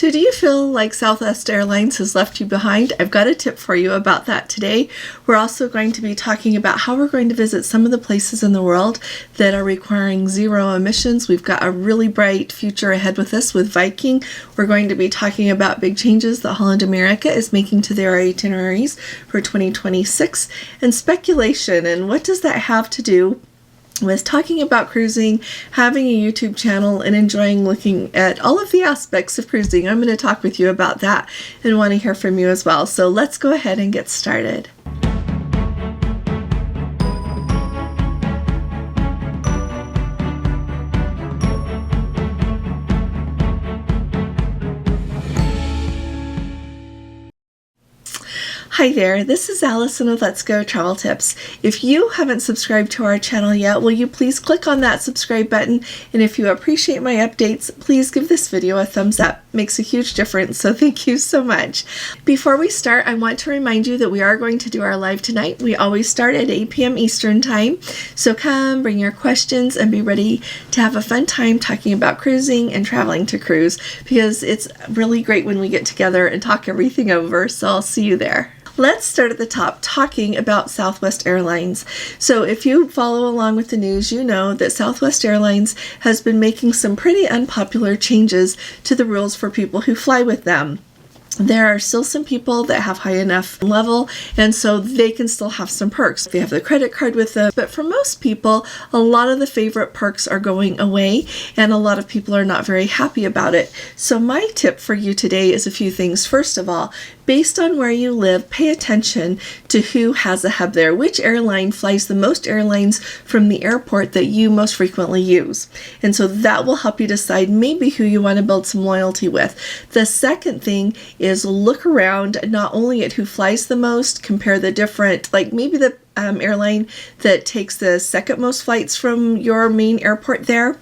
So do you feel like Southwest Airlines has left you behind? I've got a tip for you about that today. We're also going to be talking about how we're going to visit some of the places in the world that are requiring zero emissions. We've got a really bright future ahead with us with Viking. We're going to be talking about big changes that Holland America is making to their itineraries for 2026 and speculation. And what does that have to do with talking about cruising, having a YouTube channel, and enjoying looking at all of the aspects of cruising? I'm going to talk with you about that and want to hear from you as well. So let's go ahead and get started. Hi there, this is Allison with Let's Go Travel Tips. If you haven't subscribed to our channel yet, will you please click on that subscribe button? And if you appreciate my updates, please give this video a thumbs up. It makes a huge difference, so thank you so much. Before we start, I want to remind you that we are going to do our live tonight. We always start at 8 p.m. Eastern Time. So come, bring your questions, and be ready to have a fun time talking about cruising and traveling to cruise, because it's really great when we get together and talk everything over. So I'll see you there. Let's start at the top, talking about Southwest Airlines. So if you follow along with the news, you know that Southwest Airlines has been making some pretty unpopular changes to the rules for people who fly with them. There are still some people that have high enough level, and so they can still have some perks. They have the credit card with them, but for most people, a lot of the favorite perks are going away, and a lot of people are not very happy about it. So my tip for you today is a few things. First of all, based on where you live, pay attention to who has a hub there. Which airline flies the most airlines from the airport that you most frequently use? And so that will help you decide maybe who you want to build some loyalty with. The second thing is look around not only at who flies the most, compare the different, like maybe the airline that takes the second most flights from your main airport there.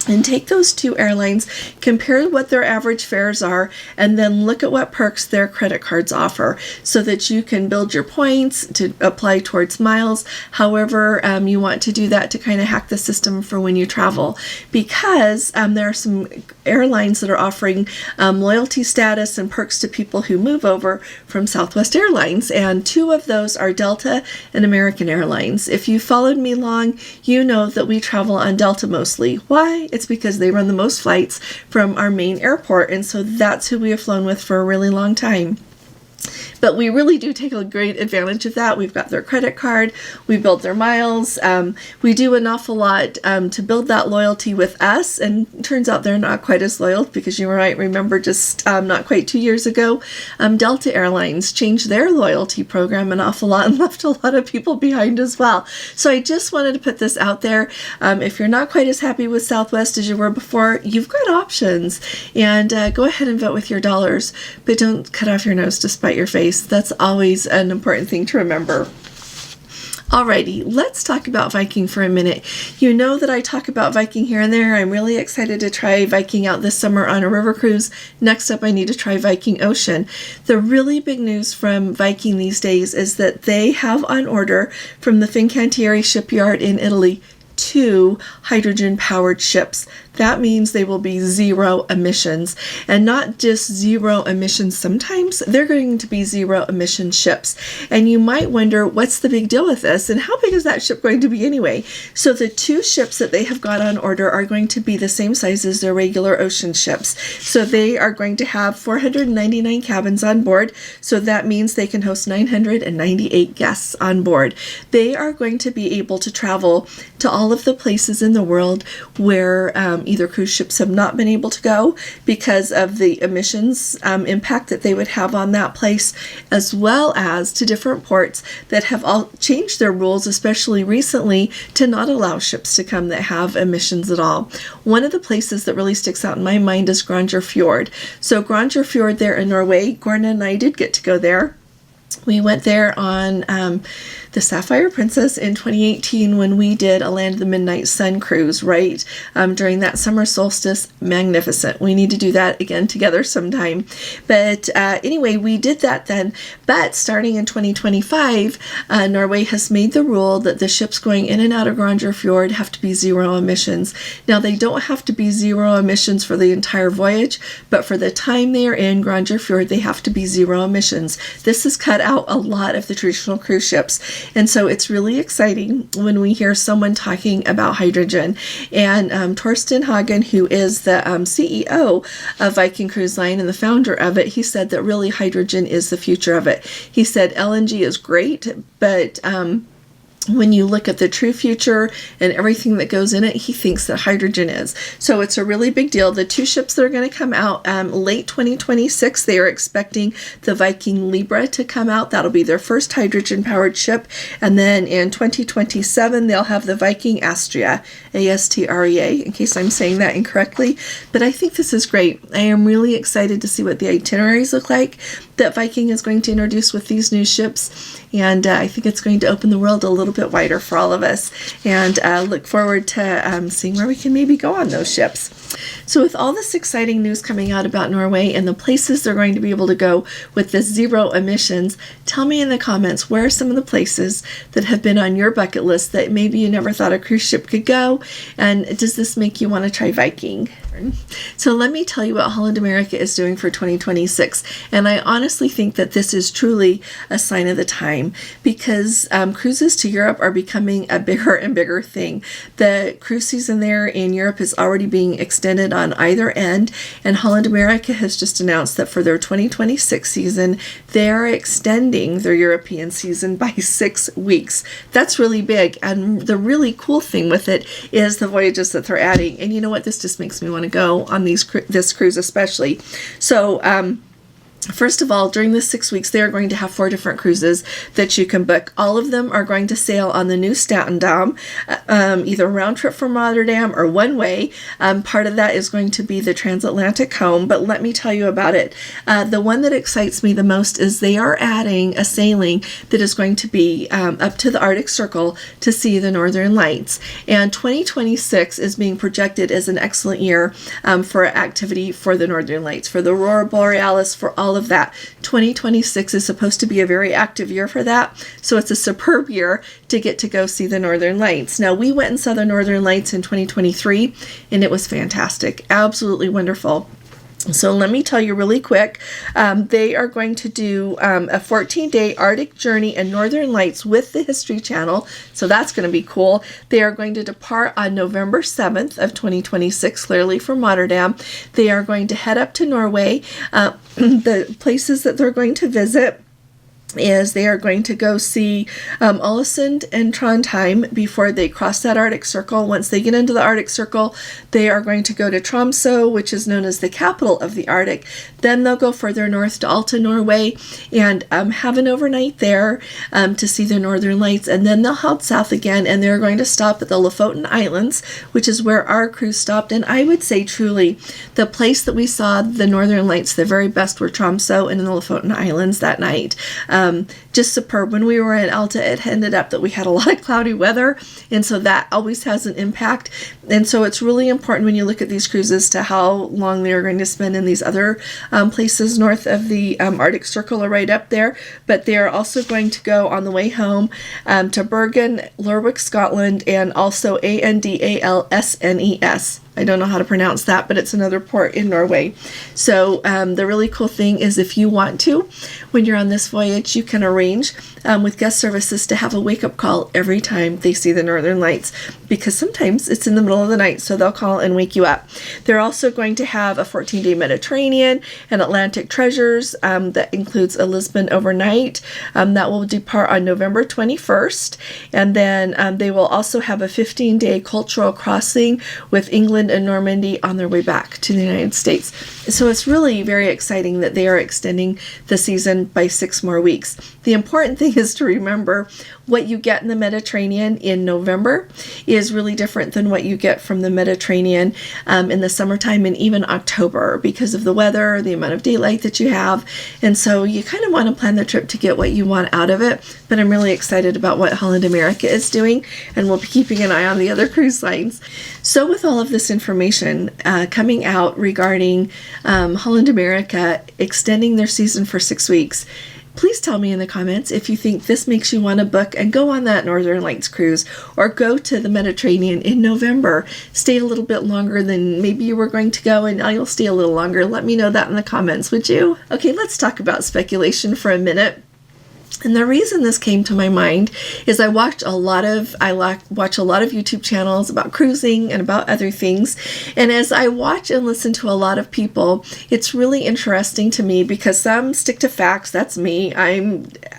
And take those two airlines, compare what their average fares are, and then look at what perks their credit cards offer so that you can build your points to apply towards miles, however you want to do that to kind of hack the system for when you travel. Because there are some airlines that are offering loyalty status and perks to people who move over from Southwest Airlines, and two of those are Delta and American Airlines. If you followed me long, you know that we travel on Delta mostly. Why? It's because they run the most flights from our main airport, and so that's who we have flown with for a really long time. But we really do take a great advantage of that. We've got their credit card, we build their miles, we do an awful lot to build that loyalty with us, and it turns out they're not quite as loyal, because you might remember just not quite 2 years ago, Delta Airlines changed their loyalty program an awful lot and left a lot of people behind as well. So I just wanted to put this out there. If you're not quite as happy with Southwest as you were before, you've got options, and go ahead and vote with your dollars, but don't cut off your nose to spite your face. That's always an important thing to remember. Alrighty, let's talk about Viking for a minute. You know that I talk about Viking here and there. I'm really excited to try Viking out this summer on a river cruise. Next up, I need to try Viking Ocean. The really big news from Viking these days is that they have on order from the Fincantieri shipyard in Italy 2 hydrogen-powered ships. That means they will be zero emissions, and not just zero emissions. Sometimes they're going to be zero emission ships. And you might wonder, what's the big deal with this? And how big is that ship going to be anyway? So the 2 ships that they have got on order are going to be the same size as their regular ocean ships. So they are going to have 499 cabins on board. So that means they can host 998 guests on board. They are going to be able to travel to all of the places in the world where either cruise ships have not been able to go because of the emissions impact that they would have on that place, as well as to different ports that have all changed their rules, especially recently, to not allow ships to come that have emissions at all. One of the places that really sticks out in my mind is Granger Fjord. So Granger Fjord there in Norway, Gorna and I did get to go there. We went there on the Sapphire Princess in 2018 when we did a Land of the Midnight Sun cruise, right? During that summer solstice. Magnificent. We need to do that again together sometime. But anyway, we did that then. But starting in 2025, Norway has made the rule that the ships going in and out of Grandeur Fjord have to be zero emissions. Now, they don't have to be zero emissions for the entire voyage, but for the time they are in Grandeur Fjord, they have to be zero emissions. This has cut out a lot of the traditional cruise ships. And so it's really exciting when we hear someone talking about hydrogen. And Torsten Hagen, who is the CEO of Viking Cruise Line and the founder of it, he said that really hydrogen is the future of it. He said LNG is great, but when you look at the true future and everything that goes in it, he thinks that hydrogen is. So it's a really big deal. The two ships that are going to come out late 2026, they are expecting the Viking Libra to come out. That'll be their first hydrogen-powered ship. And then in 2027, they'll have the Viking Astrea, A-S-T-R-E-A, in case I'm saying that incorrectly. But I think this is great. I am really excited to see what the itineraries look like that Viking is going to introduce with these new ships. And I think it's going to open the world a little bit wider for all of us, and look forward to seeing where we can maybe go on those ships. So with all this exciting news coming out about Norway and the places they're going to be able to go with this zero emissions, tell me in the comments, where are some of the places that have been on your bucket list that maybe you never thought a cruise ship could go, and does this make you want to try Viking? So let me tell you what Holland America is doing for 2026, and I honestly think that this is truly a sign of the time, because cruises to Europe are becoming a bigger and bigger thing. The cruise season there in Europe is already being extended on either end, and Holland America has just announced that for their 2026 season, they are extending their European season by 6 weeks. That's really big, and the really cool thing with it is the voyages that they're adding. And you know what? This just makes me want to go on this cruise especially. So first of all, during the 6 weeks, they are going to have 4 different cruises that you can book. All of them are going to sail on the new Statendam, either round trip from Rotterdam or one way. Part of that is going to be the transatlantic home, but let me tell you about it. The one that excites me the most is they are adding a sailing that is going to be up to the Arctic Circle to see the Northern Lights. And 2026 is being projected as an excellent year for activity for the Northern Lights, for the Aurora Borealis, for all of that. 2026 is supposed to be a very active year for that, so it's a superb year to get to go see the Northern Lights. Now, we went and saw the Northern Lights in 2023, and it was fantastic, absolutely wonderful. So let me tell you really quick, they are going to do a 14-day Arctic journey and Northern Lights with the History Channel, so that's going to be cool. They are going to depart on November 7th of 2026, clearly from Rotterdam. They are going to head up to Norway. The places that they're going to visit is they are going to go see Ålesund and Trondheim before they cross that Arctic Circle. Once they get into the Arctic Circle, they are going to go to Tromsø, which is known as the capital of the Arctic. Then they'll go further north to Alta, Norway, and have an overnight there to see the Northern Lights. And then they'll head south again, and they're going to stop at the Lofoten Islands, which is where our cruise stopped. And I would say truly the place that we saw the Northern Lights the very best were Tromsø and in the Lofoten Islands that night. Just superb. When we were in Alta, it ended up that we had a lot of cloudy weather, and so that always has an impact. And so it's really important when you look at these cruises to how long they are going to spend in these other places north of the Arctic Circle or right up there. But they are also going to go on the way home to Bergen, Lerwick, Scotland, and also Andalsnes. I don't know how to pronounce that, but it's another port in Norway. So the really cool thing is if you want to, when you're on this voyage, you can arrange with guest services to have a wake-up call every time they see the Northern Lights, because sometimes it's in the middle of the night, so they'll call and wake you up. They're also going to have a 14-day Mediterranean and Atlantic Treasures that includes a Lisbon overnight that will depart on November 21st. And then they will also have a 15-day cultural crossing with England and Normandy on their way back to the United States. So it's really very exciting that they are extending the season by 6 more weeks. The important thing is to remember what you get in the Mediterranean in November is really different than what you get from the Mediterranean in the summertime and even October because of the weather, the amount of daylight that you have. And so you kind of want to plan the trip to get what you want out of it. But I'm really excited about what Holland America is doing, and we'll be keeping an eye on the other cruise lines. So with all of this information coming out regarding Holland America extending their season for 6 weeks, please tell me in the comments if you think this makes you want to book and go on that Northern Lights cruise or go to the Mediterranean in November. Stay a little bit longer than maybe you were going to go, and now you'll stay a little longer. Let me know that in the comments, would you? Okay, let's talk about speculation for a minute. And the reason this came to my mind is I watch a lot of YouTube channels about cruising and about other things. And as I watch and listen to a lot of people, it's really interesting to me because some stick to facts. That's me.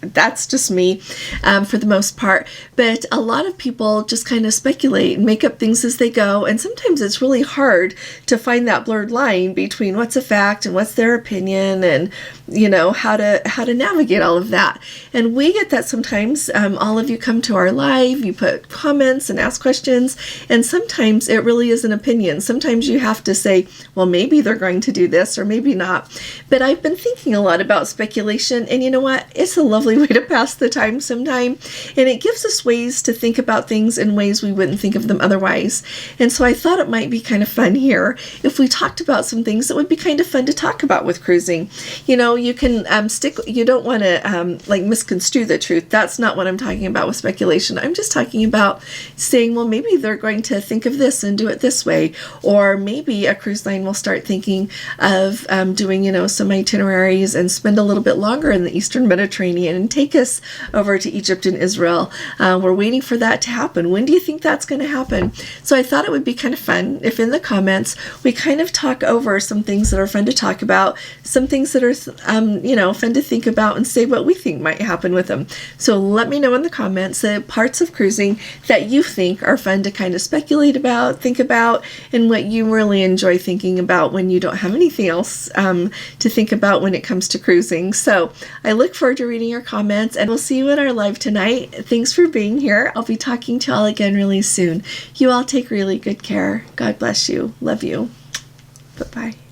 That's just me for the most part. But a lot of people just kind of speculate and make up things as they go. And sometimes it's really hard to find that blurred line between what's a fact and what's their opinion, and how to navigate all of that. And we get that sometimes. All of you come to our live, you put comments and ask questions, and sometimes it really is an opinion. Sometimes you have to say, well, maybe they're going to do this or maybe not. But I've been thinking a lot about speculation, and you know what? It's a lovely way to pass the time sometime, and it gives us ways to think about things in ways we wouldn't think of them otherwise. And so I thought it might be kind of fun here if we talked about some things that would be kind of fun to talk about with cruising. You can you don't want to misconstrue the truth. That's not what I'm talking about with speculation. I'm just talking about saying, well, maybe they're going to think of this and do it this way, or maybe a cruise line will start thinking of doing some itineraries and spend a little bit longer in the Eastern Mediterranean and take us over to Egypt and Israel. We're waiting for that to happen. When do you think that's going to happen? So I thought it would be kind of fun if in the comments we kind of talk over some things that are fun to talk about, some things that are fun to think about, and say what we think might happen with them. So let me know in the comments the parts of cruising that you think are fun to kind of speculate about, think about, and what you really enjoy thinking about when you don't have anything else to think about when it comes to cruising. So I look forward to reading your comments, and we'll see you in our live tonight. Thanks for being here. I'll be talking to you all again really soon. You all take really good care. God bless you. Love you. Bye-bye.